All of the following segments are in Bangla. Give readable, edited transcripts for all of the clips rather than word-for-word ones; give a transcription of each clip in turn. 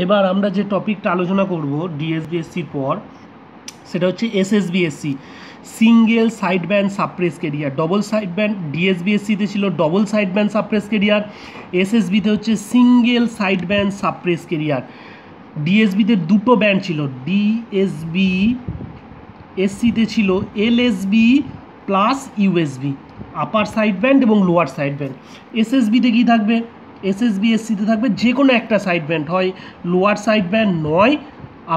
এবার আমরা যে টপিকটা আলোচনা করব ডিএসবিএসসির পর সেটা হচ্ছে SSBSC, single side band suppress carrier. Double side band ডিএসবিএসসিতে ছিল double side band suppress carrier, এসএসবিতে হচ্ছে single side band suppress carrier. ডিএসবিতে দুটো ব্যান্ড ছিল, ডিএসবি এসসিতে ছিল LSB plus USB, upper side band এবং লোয়ার সাইড ব্যান্ড। এসএসবিতে কী থাকবে? এসএসবিএসসিতে থাকবে যে কোনো একটা সাইড ব্যান্ড, হয় লোয়ার সাইড ব্যান্ড নয়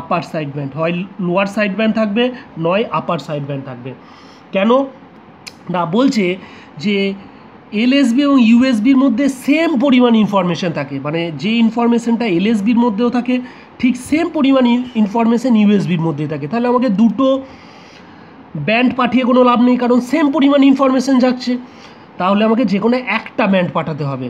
আপার সাইড ব্যান্ড, হয় লোয়ার সাইড ব্যান্ড থাকবে নয় আপার সাইড ব্যান্ড থাকবে। কেন না বলছে যে এলএসবি এবং ইউএসবির মধ্যে সেম পরিমাণ ইনফরমেশান থাকে, মানে যে ইনফরমেশানটা এলএসবির মধ্যেও থাকে ঠিক সেম পরিমাণ ইনফরমেশান ইউএসবির মধ্যে থাকে। তাহলে আমাকে দুটো ব্যান্ড পাঠিয়ে কোনো লাভ নেই, কারণ সেম পরিমাণ ইনফরমেশান যাচ্ছে। তাহলে আমাকে যে কোনো একটা ব্যান্ড পাঠাতে হবে।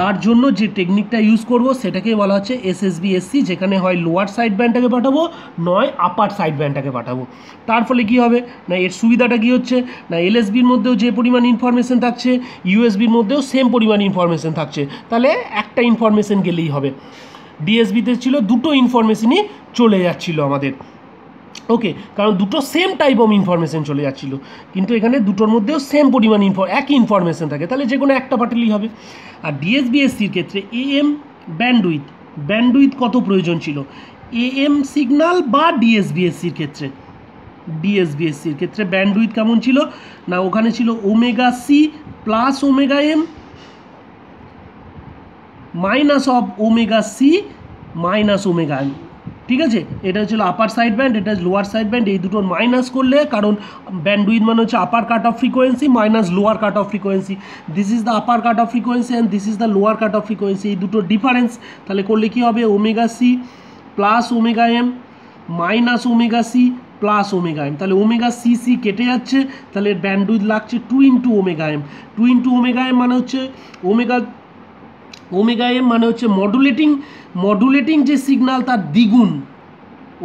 তার জন্য যে টেকনিকটা ইউজ করব সেটাকে বলা হচ্ছে এসএসবিএসসি, যেখানে হয় লোয়ার সাইড ব্যান্ডটাকে পাঠাবো নয় আপার সাইড ব্যান্ডটাকে পাঠাবো। তার ফলে কী হবে না, এর সুবিধাটা কী হচ্ছে না, এলএসবির মধ্যেও যে পরিমাণ ইনফরমেশান থাকছে ইউএসবির মধ্যেও সেম পরিমাণ ইনফরমেশান থাকছে, তাহলে একটা ইনফরমেশান গেলেই হবে। ডিএসবিতে ছিল দুটো ইনফরমেশনই চলে যাচ্ছিলো আমাদের, ওকে, কারণ দুটো সেম টাইপ অফ ইনফরমেশান চলে যাচ্ছিলো, কিন্তু এখানে দুটোর মধ্যেও সেম পরিমাণ একই ইনফরমেশান থাকে, তাহলে যে কোনো একটা পাঠালেই হবে। আর ডিএসবিএসসির ক্ষেত্রে এএম ব্যান্ডউইথ কত প্রয়োজন ছিল? এএম সিগন্যাল বা ডিএসবিএসসির ক্ষেত্রে ব্যান্ডউইথ কেমন ছিল না, ওখানে ছিল omega C plus omega M minus of omega C minus omega M. ঠিক আছে, এটা ছিল আপার সাইড ব্যান্ড, এটা লোয়ার সাইড ব্যান্ড, এই দুটোর মাইনাস করলে, কারণ ব্যান্ডউইথ মানে হচ্ছে upper cut off frequency minus lower cut off frequency, this is the upper cut off frequency and this is the lower cut off frequency, এই দুটোর ডিফারেন্স। তাহলে করলে কী হবে, omega C plus omega M minus omega C plus omega M. তাহলে ওমেগা সি সি কেটে যাচ্ছে, তাহলে ব্যান্ডউইথ লাগছে 2 into omega M. 2 into omega M মানে হচ্ছে ওমেগা এম মানে হচ্ছে মডুলেটিং যে সিগন্যাল তার দ্বিগুণ।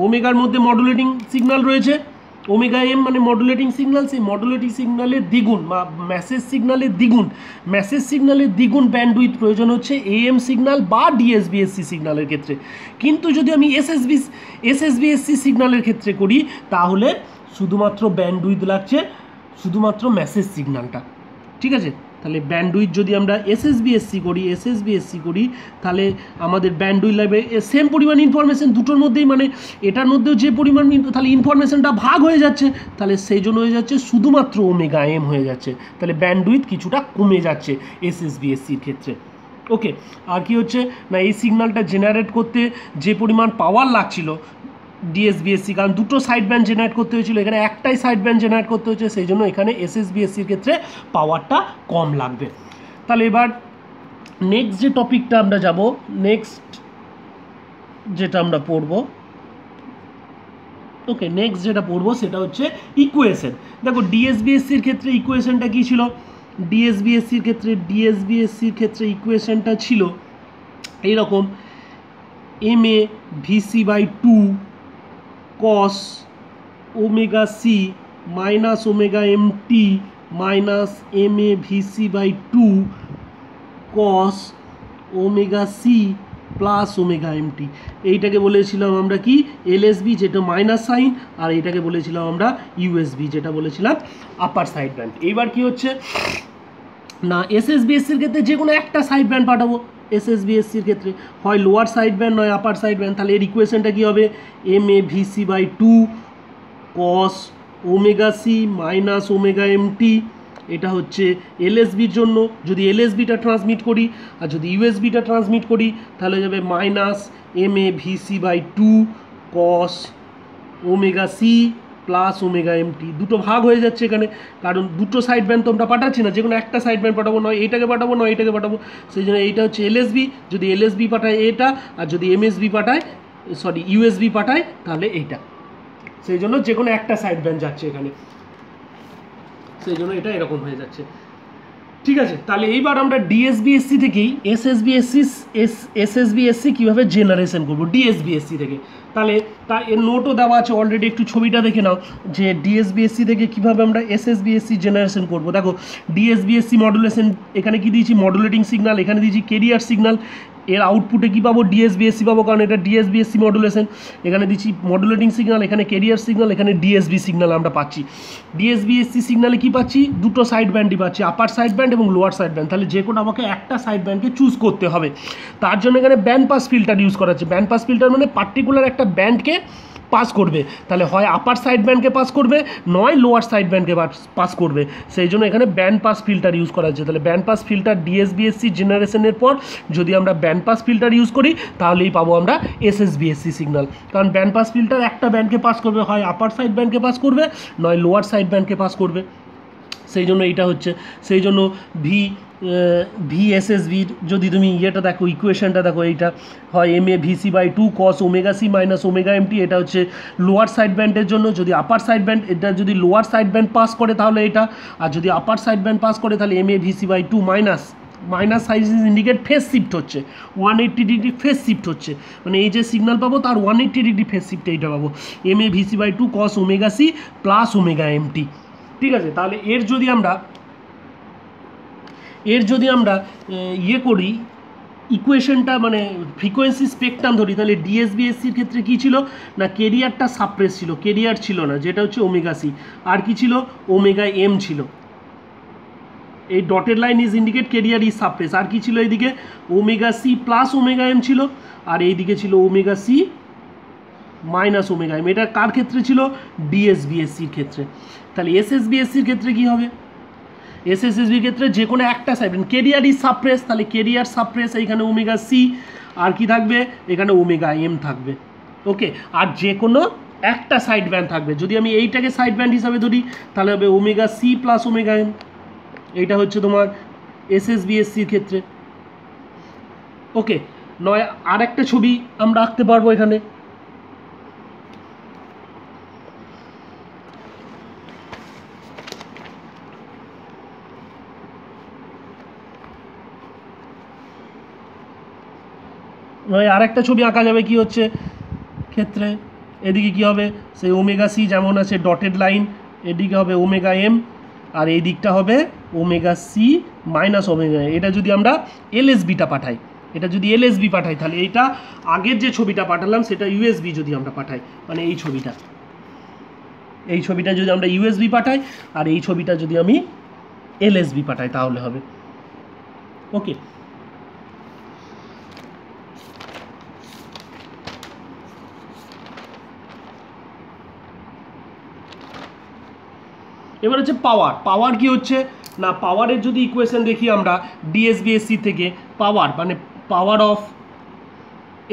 ওমেগার মধ্যে মডুলেটিং সিগন্যাল রয়েছে, ওমেগা এম মানে মডুলেটিং সিগন্যাল, সেই মডুলেটিং সিগন্যালের দ্বিগুণ বা মেসেজ সিগন্যালের দ্বিগুণ ব্যান্ডউইথ প্রয়োজন হচ্ছে এএম সিগন্যাল বা ডিএসবিএসসি সিগন্যালের ক্ষেত্রে। কিন্তু যদি আমি এসএসবিএসসি সিগন্যালের ক্ষেত্রে করি তাহলে শুধুমাত্র ব্যান্ডউইথ লাগছে শুধুমাত্র মেসেজ সিগন্যালটা। ঠিক আছে, তাহলে ব্যান্ডউইথ যদি আমরা এসএসবিএসসি করি তাহলে আমাদের ব্যান্ডউইথ লাগবে সেম পরিমাণ ইনফরমেশান দুটোর মধ্যেই, মানে এটার মধ্যেও যে পরিমাণ, তাহলে ইনফরমেশানটা ভাগ হয়ে যাচ্ছে, তাহলে সেই জন্য হয়ে যাচ্ছে শুধুমাত্র ওমেগা এম হয়ে যাচ্ছে, তাহলে ব্যান্ডউইথ কিছুটা কমে যাচ্ছে এসএসবিএসসির ক্ষেত্রে। ওকে, আর কি হচ্ছে না, এই সিগন্যালটা জেনারেট করতে যে পরিমাণ পাওয়ার লাগছিল ডিএসবিএসসি, কারণ দুটো সাইড ব্যান্ড জেনারেট করতে হয়েছিল, এখানে একটাই সাইড ব্যান্ড জেনারেট করতে হয়েছে, সেই জন্য এখানে এসএসবিএসসির ক্ষেত্রে পাওয়ারটা কম লাগবে। তাহলে এবার নেক্সট যে টপিকটা আমরা যাব, নেক্সট যেটা পড়বো সেটা হচ্ছে ইকুয়েশন। দেখো ডিএসবিএসসির ক্ষেত্রে ইকুয়েশনটা কী ছিল? ডিএসবিএসসির ক্ষেত্রে ইকুয়েশনটা ছিল এইরকম, MA VC/2 cos omega C minus omega MT minus MA VC/2 cos omega C plus omega MT। এইটাকে বলেছিলাম আমরা কি এলএসবি, যেটা মাইনাস সাইন, আর এইটাকে বলেছিলাম আমরা ইউএসবি, যেটা বলেছিলাম আপার সাইড ব্যান্ড। এইবার কি হচ্ছে না, এসএসবিএসসির ক্ষেত্রে যে কোনো একটা সাইড ব্যান্ড পাঠাবো, এসএসবিএসসির ক্ষেত্রে হয় লোয়ার সাইড ব্যান্ড নয় আপার সাইড ব্যান্ড। তাহলে এর ইকুয়েশনটা কী হবে, MA VC/2 cos omega C minus omega MT, এটা হচ্ছে এলএসবির জন্য। যদি এলএসবিটা ট্রান্সমিট করি আর যদি ইউএসবিটা ট্রান্সমিট করি তাহলে যাবে minus MA VC/2 cos omega C plus omega MT। দুটো ভাগ হয়ে যাচ্ছে এখানে, কারণ দুটো সাইড ব্যান্ড তো আমরা পাঠাচ্ছি না, যে কোনো একটা সাইড ব্যান্ড পাঠাবো, নয় এইটাকে পাঠাবো নয় এইটাকে পাঠাবো, সেই জন্য এইটা হচ্ছে এলএসবি, যদি এলএসবি পাঠায় এটা, আর যদি ইউএসবি পাঠায় তাহলে এইটা, সেই জন্য যে কোনো একটা সাইড ব্যান্ড যাচ্ছে এখানে, সেই জন্য এটা এরকম হয়ে যাচ্ছে। ঠিক আছে, তাহলে এইবার আমরা ডিএসবিএসসি থেকেই এসএসবিএসসি কীভাবে জেনারেশন করবো ডিএসবিএসসি থেকে, তাহলে এর নোটও দেওয়া আছে অলরেডি, একটু ছবিটা দেখে নাও যে ডিএসবিএসসি থেকে কীভাবে আমরা এসএসবিএসসি জেনারেশন করবো। দেখো ডিএসবিএসসি মডুলেশন, এখানে কি দিয়েছি মডুলেটিং সিগন্যাল, এখানে দিয়েছি কেরিয়ার সিগন্যাল, এর আউটপুটে কী পাবো, ডিএসবিএসসি পাবো, কারণ এটা ডিএসবিএসসি মডুলেশন। এখানে দিচ্ছি মডুলেটিং সিগন্যাল, এখানে কেরিয়ার সিগন্যাল, এখানে ডিএসবি সিগন্যাল আমরা পাচ্ছি। ডিএসবিএসসি সিগন্যালে কী পাচ্ছি, দুটো সাইড ব্যান্ডই পাচ্ছি, আপার সাইড ব্যান্ড এবং লোয়ার সাইড ব্যান্ড। তাহলে যে কোনো আমাকে একটা সাইড ব্যান্ডকে চুজ করতে হবে। তার জন্য এখানে ব্যান্ড পাস ফিল্টার ইউজ করা হচ্ছে। ব্যান্ড পাস ফিল্টার মানে পার্টিকুলার একটা ব্যান্ডকে পাস করবে, তাহলে হয় আপার সাইড ব্যান্ডকে পাস করবে, নয় লোয়ার সাইড ব্যান্ডকে পাস করবে। সেই জন্য এখানে ব্যান্ড পাস ফিল্টার ইউজ করা হচ্ছে। তাহলে ব্যান্ড পাস ফিল্টার ডিএসবিএসসি জেনারেশনের পর যদি আমরা ব্যান্ড পাস ফিল্টার ইউজ করি তাহলেই পাবো আমরা এসএসবিএসসি সিগন্যাল। কারণ ব্যান্ড পাস ফিল্টার একটা ব্যান্ডকে পাস করবে, হয় আপার সাইড ব্যান্ডকে পাস করবে, নয় লোয়ার সাইড ব্যান্ডকে পাস করবে। সেই জন্য এইটা হচ্ছে, সেই জন্য ভিএসএসবির যদি তুমি ইয়েটা দেখো, ইকুয়েশনটা দেখো, এইটা হয় M A VC by 2 cos omega C minus omega MT, এটা হচ্ছে লোয়ার সাইড ব্যান্ডের জন্য। যদি আপার সাইড ব্যান্ড, এটা যদি লোয়ার সাইড ব্যান্ড পাস করে তাহলে এটা, আর যদি আপার সাইড ব্যান্ড পাস করে তাহলে M A VC by 2 minus size indicate phase shift হচ্ছে, 180 ডিগ্রি ফেস শিফট হচ্ছে, মানে এই যে সিগন্যাল পাবো তার 180 ডিগ্রি ফেস শিফট এইটা পাবো, M A VC by 2 cos omega C plus omega MT. ঠিক আছে, তাহলে এর যদি আমরা ইয়ে করি, ইকুয়েশনটা মানে ফ্রিকোয়েন্সি স্পেকট্রাম ধরি, তাহলে ডিএসবিএসসির ক্ষেত্রে কী ছিল না, কেরিয়ারটা সাপ্রেস ছিল, কেরিয়ার ছিল না, যেটা হচ্ছে ওমেগা সি, আর কি ছিল, ওমেগা এম ছিল। এই dotted line is indicate carrier is suppress. আর কি ছিল এইদিকে, omega C plus omega M ছিল, আর এইদিকে ছিল omega C minus omega M. এটা কার ক্ষেত্রে ছিল, ডিএসবিএসসির ক্ষেত্রে। তাহলে এসএসবিএসসির ক্ষেত্রে কী হবে, এসএসবির ক্ষেত্রে যে কোনো একটা সাইড কেরিয়ার ইজ সাপ্রেস, তাহলে কেরিয়ার সাপ্রেস, এইখানে ওমেগা সি, আর কি থাকবে, এখানে ওমেগা এম থাকবে। ওকে, আর যে কোনো একটা সাইড ব্যান্ড থাকবে। যদি আমি এইটাকে সাইড ব্যান্ড হিসাবে ধরি তাহলে হবে omega C plus omega M. এইটা হচ্ছে তোমার এসএসবিএসসির ক্ষেত্রে। ওকে, নয় আর একটা ছবি আমরা আঁকতে পারবো এখানে। আর একটা ছবি আঁকা যাবে কি হচ্ছে ক্ষেত্রে, এদিকে কি হবে, সেই ওমেগা সি যেমন আছে ডটেড লাইন, এদিকে হবে ওমেগা এম, আর এই দিকটা হবে ওমেগা সি মাইনাস ওমেগা। এটা যদি আমরা এলএসবিটা পাঠাই, এটা যদি এলএসবি পাঠাই, তাহলে এইটা আগের যে ছবিটা পাঠালাম সেটা ইউএসবি যদি আমরা পাঠাই, মানে এই ছবিটা যদি আমরা ইউএসবি পাঠাই, আর এই ছবিটা যদি আমি এলএসবি পাঠাই তাহলে হবে। ওকে, এবার হচ্ছে পাওয়ার কি হচ্ছে না, পাওয়ারের যদি ইকুয়েশন দেখি আমরা ডিএসবিএসসি থেকে, পাওয়ার মানে পাওয়ার অফ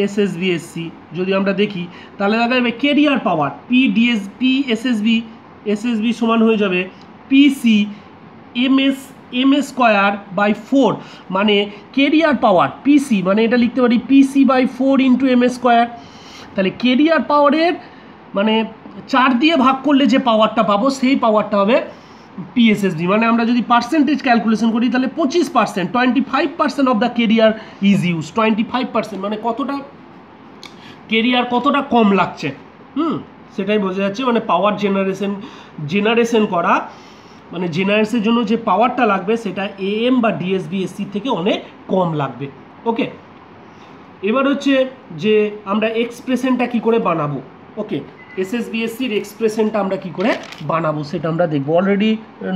এসএসবিএসসি যদি আমরা দেখি তাহলে দেখা যাবে কেরিয়ার পাওয়ার এসএসবি সমান হয়ে যাবে পিসি এম স্কোয়ার বাই 4, মানে কেরিয়ার পাওয়ার পিসি, মানে এটা লিখতে পারি PC by 4 into M square. তাহলে কেরিয়ার পাওয়ারের মানে 4 দিয়ে ভাগ করলে যে পাওয়ারটা পাবো সেই পাওয়ারটা হবে পিএসএসবি। মানে আমরা যদি পার্সেন্টেজ ক্যালকুলেশন করি তাহলে 25%, 25% of the career is use. 25% মানে কতটা কেরিয়ার কতটা কম লাগছে, সেটাই বোঝা যাচ্ছে। মানে পাওয়ার জেনারেশন করা, মানে জেনারেশনের জন্য যে পাওয়ারটা লাগবে সেটা এএম বা ডিএসবিএসসি থেকে অনেক কম লাগবে। ওকে, এবার হচ্ছে যে আমরা এক্সপ্রেশনটা কি করে বানাবো। ওকে, এসএসবিএসসির এক্সপ্রেশনটা আমরা কি করে বানাবো সেটা আমরা দেখবো। অলরেডি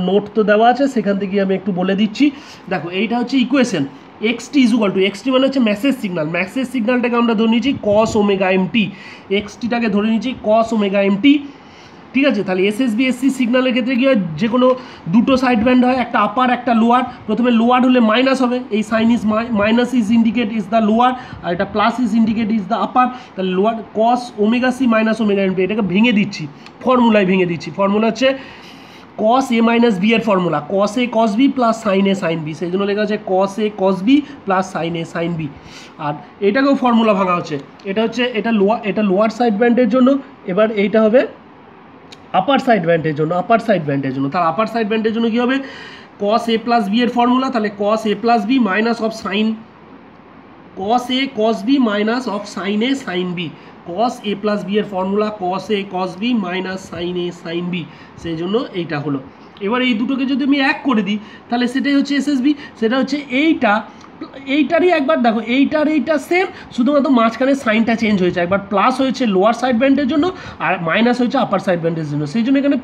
নোট তো দেওয়া আছে, সেখান থেকে আমি একটু বলে দিচ্ছি। দেখো, এইটা হচ্ছে equation, XT is equal to, XT মানে হচ্ছে মেসেজ সিগন্যালটাকে আমরা ধরে নিয়েছি কস ওমেগা এমটি, এক্সটিটাকে ধরে নিয়েছি কস ওমেগা এমটি। ঠিক আছে, তাহলে এসএসবিএসসি সিগন্যালের ক্ষেত্রে কি হয়, যে কোনো দুটো সাইড ব্যান্ড হয়, একটা আপার একটা লোয়ার। প্রথমে লোয়ার হলে মাইনাস হবে, এই sine is minus is indicate is the lower, আর এটা plus is indicate is the upper. তাহলে lower cos omega C minus omega MT, এটাকে ভেঙে দিচ্ছি, ফর্মুলায় ভেঙে দিচ্ছি। ফর্মুলা হচ্ছে কস এ মাইনাস বি এর formula, cos A cos B plus sine A sine B, সেই জন্য লেখা আছে cos A cos B plus sine A sine B. আর এটাকেও ফর্মুলা ভাঙা হচ্ছে, এটা লোয়ার সাইড ব্যান্ডের জন্য, এবার এইটা হবে আপার সাইড ব্যান্ডের জন্য। তার আপার সাইড ব্যান্ডের জন্য কী হবে, কস এ প্লাস বি এর ফর্মুলা, তাহলে cos A plus B minus of sine, cos A cos B minus of sine A sine B. Cos A plus B এর formula cos A cos B minus sine A sine B, সেই জন্য এইটা হলো। এবার এই দুটোকে যদি আমি এক করে দিই তাহলে সেটাই হচ্ছে এসএসবি, সেটা হচ্ছে এইটা এইটারই একবার দেখো, এইটা সেম, শুধুমাত্র মাঝখানে সাইনটা চেঞ্জ হয়েছে, একবার প্লাস হয়েছে লোয়ার সাইড ব্যান্ডের জন্য আর মাইনাস হয়েছে আপার সাইড ব্যান্ডের জন্য, সেই জন্য এখানে